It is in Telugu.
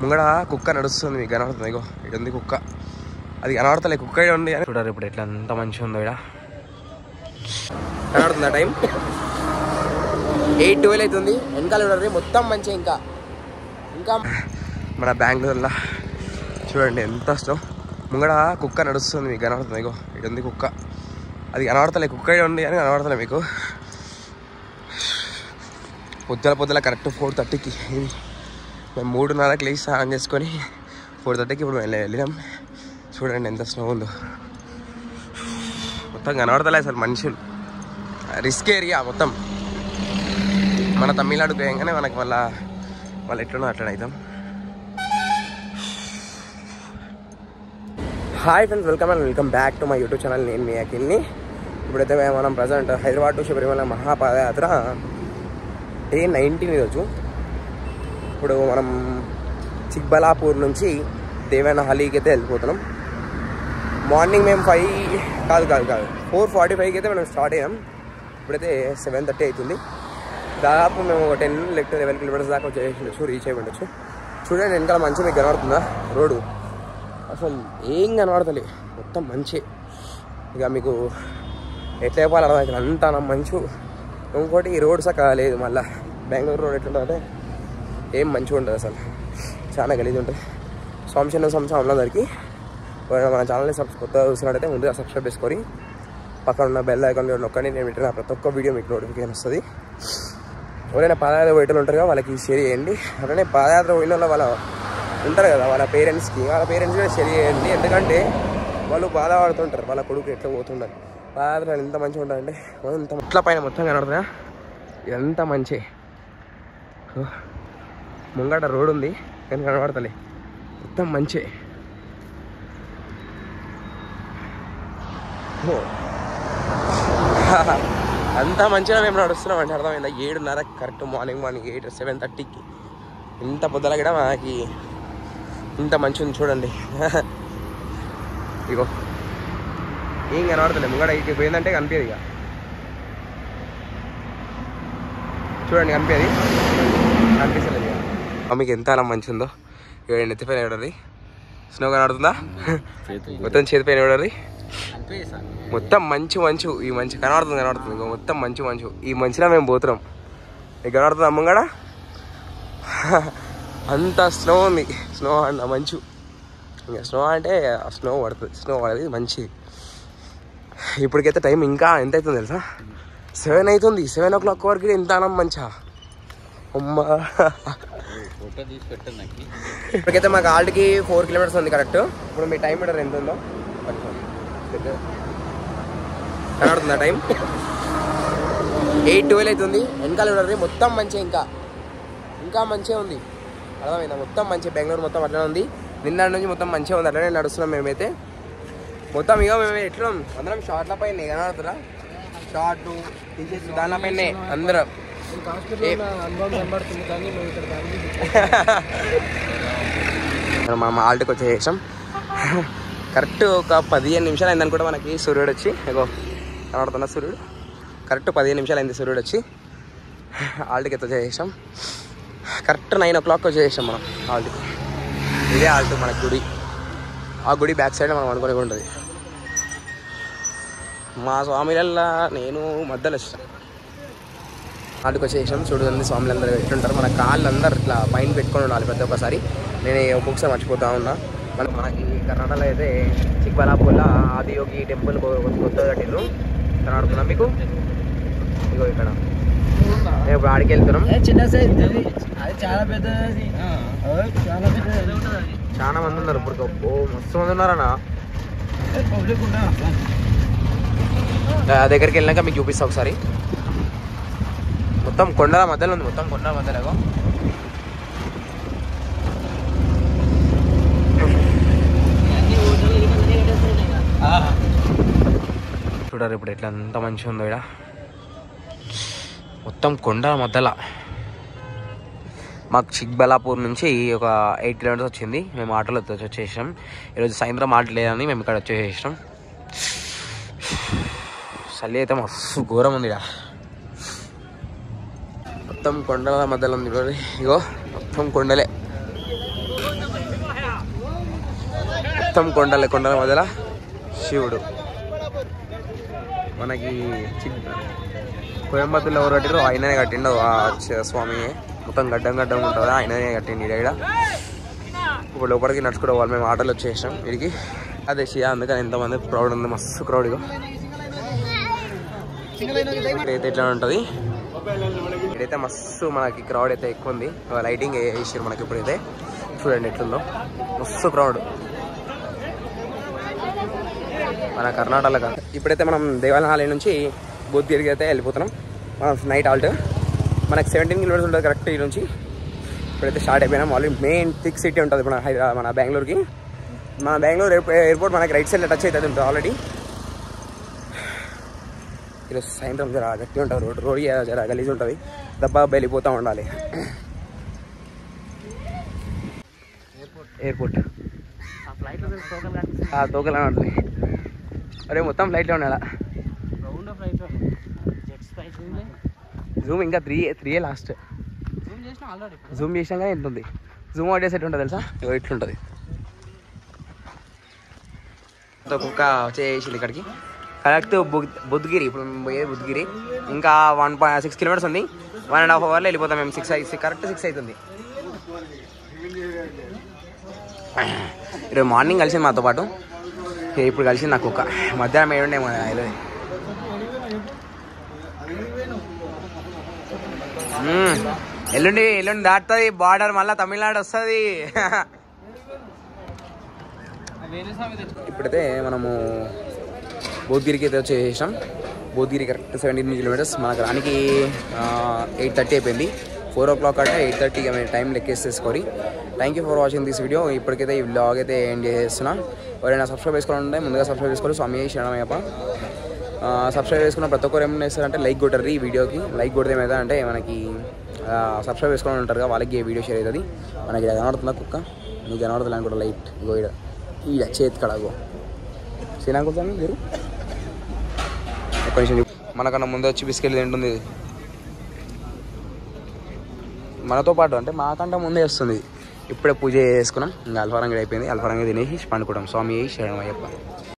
ముంగడ కుక్క నడుస్తుంది, మీకు కనబడుతుంది. ఇగో ఇక్కడ ఉంది కుక్క, అది కనబడతలే, కుక్క ఉంది అని చూడాలి. ఇప్పుడు ఎట్లా ఎంత మంచిగా ఉందో ఇక్కడ కనబడుతుందా? టైం 8:12 అవుతుంది. వెనకాల చూడండి మొత్తం మంచిగా. ఇంకా ఇంకా మన బెంగళూరులో చూడండి ఎంత స్నో. ముంగడ కుక్క నడుస్తుంది, మీకు కనబడుతుంది. ఇగో ఇక్కడ ఉంది కుక్క, అది కనబడతలే, కుక్క ఉంది అని కనబడతలే మీకు. పొద్దుల కరెక్ట్ 4:30కి మేము 3:30కి లేచి స్నానం చేసుకొని 4:30కి ఇప్పుడు వెళ్ళినాం. చూడండి ఎంత స్నో ఉందో, మొత్తం కనబడతలే అసలు మనుషులు. రిస్క్ ఏరియా మొత్తం. మన తమిళనాడుకు వేయంగానే మనకి వాళ్ళు ఎట్లనో అట్లా అవుతాం. Hi friends, welcome back to my YouTube channel. నేను మీ అఖిల్ని. ఇప్పుడైతే మనం ప్రజెంట్ హైదరాబాద్ టు శబరిమల మహాపాదయాత్ర డే 19 ఈరోజు. ఇప్పుడు మనం చిక్బలాపూర్ నుంచి దేవనహల్లికి అయితే వెళ్ళిపోతున్నాం. మార్నింగ్ మేము 4:45కి అయితే మనం స్టార్ట్ అయ్యాం. ఇప్పుడైతే 7:30 అవుతుంది. దాదాపు మేము ఒక 10-11 కిలోమీటర్స్ దాకా వచ్చేసి రీచ్ అయ్యి ఉండొచ్చు. చూడండి వెనకాల మంచిగా మీకు కనబడుతుందా రోడ్డు? అసలు ఏం కనబడతలే, మొత్తం మంచి. ఇక మీకు ఎట్లా చెప్పాలి అర్థమవుతుంది, అంతా మంచు. ఇంకోటి ఈ రోడ్ సక్క లేదు. మళ్ళీ బెంగళూరు రోడ్ ఎట్లుంటుందంటే ఏం మంచిగా ఉంటుంది, అసలు చాలా గలీజ్ ఉంటుంది. స్వామిలందరికీ మన ఛానల్ని కొత్తగా చూసినట్టయితే ముందుగా సబ్స్క్రైబ్ చేసుకొని పక్కన ఉన్న బెల్ ఐకాన్ నొక్కండి. నేను పెట్టిన ప్రతి ఒక్క వీడియో మీకు నోటిఫికేషన్ వస్తుంది. ఎవరైనా పాదయాత్ర పోయేటోళ్ళు ఉంటారు కదా, వాళ్ళకి షేర్ చేయండి. అట్లనే పాదయాత్ర పోయిన వాళ్ళు ఉంటారు కదా, వాళ్ళ పేరెంట్స్ కూడా షేర్ చేయండి. ఎందుకంటే వాళ్ళు బాధపడుతుంటారు, వాళ్ళ కొడుకు ఎట్లా పోతుంటారు. పాదయాత్ర ఎంత మంచిగా ఉంటారంటే ఎంత ఇట్లా పైన మొత్తం కనబడుతుందా, ఎంత మంచి. ముంగట రోడ్ ఉంది కానీ కనబడతలే, మొత్తం మంచి. అంత మంచిగా మేము నడుస్తున్నాం అంటే అర్థమైందా? 7:30 కరెక్ట్ మార్నింగ్ 7:30కి. ఇంత పొద్దుల కూడా మనకి ఇంత మంచి ఉంది చూడండి. ఇగో ఏం కనబడతలే, ముంగడ ఇక పోయిందంటే కనిపించదు. ఇక చూడండి కనిపిస్తలేదు. ఇక మీకు ఎంత అలా మంచి ఉందో. ఇక ఎత్తిపోయిన ఎవడది స్నో కనబడుతుందా? మొత్తం చేతిపోయిన ఎవడది, మొత్తం మంచు. ఈ మంచి కనబడుతుంది. ఇంకో మొత్తం మంచు. ఈ మంచిలో మేము పోతున్నాం. ఇక కనబడుతుంది అమ్మంగడ అంత స్నో ఉంది. స్నో అన్న మంచు. ఇంకా స్నో అంటే స్నో పడుతుంది మంచి. ఇప్పటికైతే టైం ఇంకా ఎంత అవుతుంది తెలుసా? 7 అవుతుంది. 7 o'clock వరకు ఎంత అనం మంచా అమ్మా. ఇప్పటికైతే మాకు ఆల్రెడీకి 4 కిలోమీటర్స్ ఉంది కరెక్ట్. ఇప్పుడు మీ టైం మీటర్ ఎంత ఉందో కనబడుతుందా? టైం 8:12 అవుతుంది. వెనకాల చూడండి మొత్తం మంచిగా. ఇంకా మంచిగా ఉంది, అర్థమైందా? మొత్తం మంచి. బెంగళూరు మొత్తం అట్లనే ఉంది. నిన్న నుంచి మొత్తం మంచిగా ఉంది. అట్లనే నడుస్తున్నాం మేమైతే మొత్తం. ఇక మేము ఎట్లా అందరం షార్ట్ల పైన కనబడుతున్నా, షార్ట్ టీషర్ట్స్ దానిపైనే అందరం. మనం ఆల్ట్కి వచ్చేసాం. కరెక్ట్ ఒక 15 నిమిషాలు అయింది అనుకుంటా మనకి సూర్యుడు వచ్చి. ఇగో కనబడుతున్న సూర్యుడు కరెక్ట్ 15 నిమిషాలు అయింది సూర్యుడు వచ్చి. ఆల్ట్కి వచ్చేసాం. కరెక్ట్ 9 o'clock వచ్చేసాం మనం ఆల్ట్కి. ఇదే ఆల్ట్ మన గుడి. ఆ గుడి బ్యాక్ సైడ్ మనం అనుకునే ఉంటుంది. మా స్వామిలల్లా నేను మధ్యలో వచ్చాను. ఆల్ట్కి వచ్చేసాం. చూడండి స్వామిలందరూ ఎట్లుంటారు. మన కాళ్ళు అందరు ఇట్లా పైన పెట్టుకొని ఉండాలి ప్రతి ఒక్కసారి. నేను ఒక్కొక్కసారి మర్చిపోతా ఉన్నా. మనకి కర్ణాటకలో అయితే చిక్బలాపూర్లో ఆదియోగి టెంపుల్ కొత్తగా కట్టిండ్రు. కనబడుతున్నా మీకు? ఇగో ఇక్కడ మేము ఇప్పుడు ఆడికి వెళ్తున్నాం. చాలా మంది ఉన్నారు ఇప్పుడు. మస్తు మంది ఉన్నారన్నా. దగ్గరికి వెళ్ళినాక మీకు చూపిస్తా ఒకసారి. మొత్తం కొండల మధ్యలో ఉంది. మొత్తం కొండల మధ్యలో చూడారు ఇప్పుడు ఎట్లా ఎంత మంచిగా ఉందో. ఇక్కడ మొత్తం కొండల మధ్యలో. మాకు చిక్బలాపూర్ నుంచి ఒక 8 కిలోమీటర్స్ వచ్చింది. మేము ఆటోలో వచ్చేసాం. ఈరోజు సాయంత్రం ఆట లేదని మేము ఇక్కడ వచ్చేసాం. చలి అయితే మస్తు ఘోరం ఉంది. ఇక్కడ మొత్తం కొండల మధ్యలో ఉంది. ఇగో మొత్తం కొండలే. మొత్తం కొండల మధ్యలో శివుడు. మనకి కోయంబత్తూరులో ఎవరు కట్టిరు ఆయననే కట్టిండు ఆ స్వామి. మొత్తం గడ్డం ఉంటుంది, ఆయననే కట్టిండు ఇక్కడ. ఇప్పుడు లోపలికి నడుచుకోవడం వాళ్ళు మేము ఆటోలో వచ్చేసాం వీడికి. అదే షియా, అందుకని ఎంతమంది క్రౌడ్ ఉంది, మస్తు క్రౌడ్. ఇక్కడైతే ఇట్లా ఉంటుంది, ఇక్కడైతే మస్తు మనకి క్రౌడ్ అయితే ఎక్కువ ఉంది. లైటింగ్ వేసారు మనకి ఇప్పుడైతే, చూడండి ఎట్లుందో, మస్తు క్రౌడ్ మన కర్ణాటకలో కాదు. ఇప్పుడైతే మనం దేవాలయం నుంచి బుద్ధిగిరికి అయితే వెళ్ళిపోతున్నాం. మనం నైట్ హాల్ట్ మనకి 17 కిలోమీటర్స్ ఉంటుంది కరెక్ట్ ఈ నుంచి. ఇప్పుడైతే స్టార్ట్ అయిపోయినాం. ఆల్రెడీ మెయిన్ థిక్ సిటీ ఉంటుంది మన బెంగళూరుకి. మన బెంగళూరు ఎయిర్పోర్ట్ మనకి రైట్ సైడ్లో టచ్ అవుతుంది ఉంటుంది ఆల్రెడీ. ఈరోజు సాయంత్రం జర గట్టి ఉంటుంది రోడ్ జర గలీజ్ ఉంటుంది, దెబ్బ వెళ్ళిపోతూ ఉండాలి. ఎయిర్పోర్ట్ తోకలా ఉంటుంది. అరే మొత్తం ఫ్లైట్లో ఉండాలా. జూమ్ ఇంకా 3 లాస్ట్. జూమ్ చేసినా కానీ ఎంత ఉంది, జూమ్ అవుట్ చేసేట్టు ఉంటుంది తెలుసా, ఇట్లుంటుంది. కుక్క వచ్చేసింది ఇక్కడికి కరెక్ట్ బుద్ధిగిరి. ఇప్పుడు మేము పోయేది బుద్ధిగిరి. ఇంకా 1.6 కిలోమీటర్స్ ఉంది. 1.5 అవర్లో వెళ్ళిపోతాం మేము. 6 కరెక్ట్ 6 అవుతుంది. ఈరోజు మార్నింగ్ కలిసింది మాతో పాటు, ఇప్పుడు కలిసింది నాకు కుక్క. మధ్యాహ్నం ఏడుండేమో వెళ్ళదు. ఎల్లుండి దాటుతుంది బార్డర్, మళ్ళీ తమిళనాడు వస్తుంది. ఇప్పుడైతే మనము బోధ్గిరికి అయితే వచ్చేసాం. Bodhgiri correct 17 kilometres. మనకు రానికి 8:30 అయిపోయింది. 4 o'clock అంటే 8:30 మేము టైం లెక్కేసేసుకోవాలి. Thank you for watching this video. ఇప్పటికైతే ఈ వ్లాగ్ అయితే ఎండ్ చేస్తున్నా. ఎవరైనా సబ్స్క్రైబ్ చేసుకోవాలంటే ముందుగా సబ్స్క్రైబ్ చేసుకోవాలి. స్వామి శరణమయ్యప్ప. సబ్స్క్రైబ్ చేసుకున్న ప్రతి ఒక్కరు ఏమైనా చేస్తారంటే లైక్ కొట్టరు ఈ వీడియోకి. లైక్ కొడితే ఏమైతే అంటే మనకి సబ్స్క్రైబ్ చేసుకోవాలని ఉంటారుగా, వాళ్ళకి వీడియో షేర్ అవుతుంది. మనకి ఇలా కనబడుతుందా కుక్క, నీకు కనబడుతుంది అనుకుంటా లైట్. ఇగో ఈడ చేతి కడగో శ్రీనాకుతాను మీరు కొంచెం. మనకన్నా ముందే వచ్చి బిస్కెట్లు తింటుంది మనతో పాటు, అంటే మాకంటే ముందే వస్తుంది. ఇప్పుడే పూజ చేసుకున్నాం, ఇంకా అల్ఫారంగా అయిపోయింది. అల్ఫారంగా తినేసి పండుకుంటాం. స్వామి శరణమయ్యప్ప.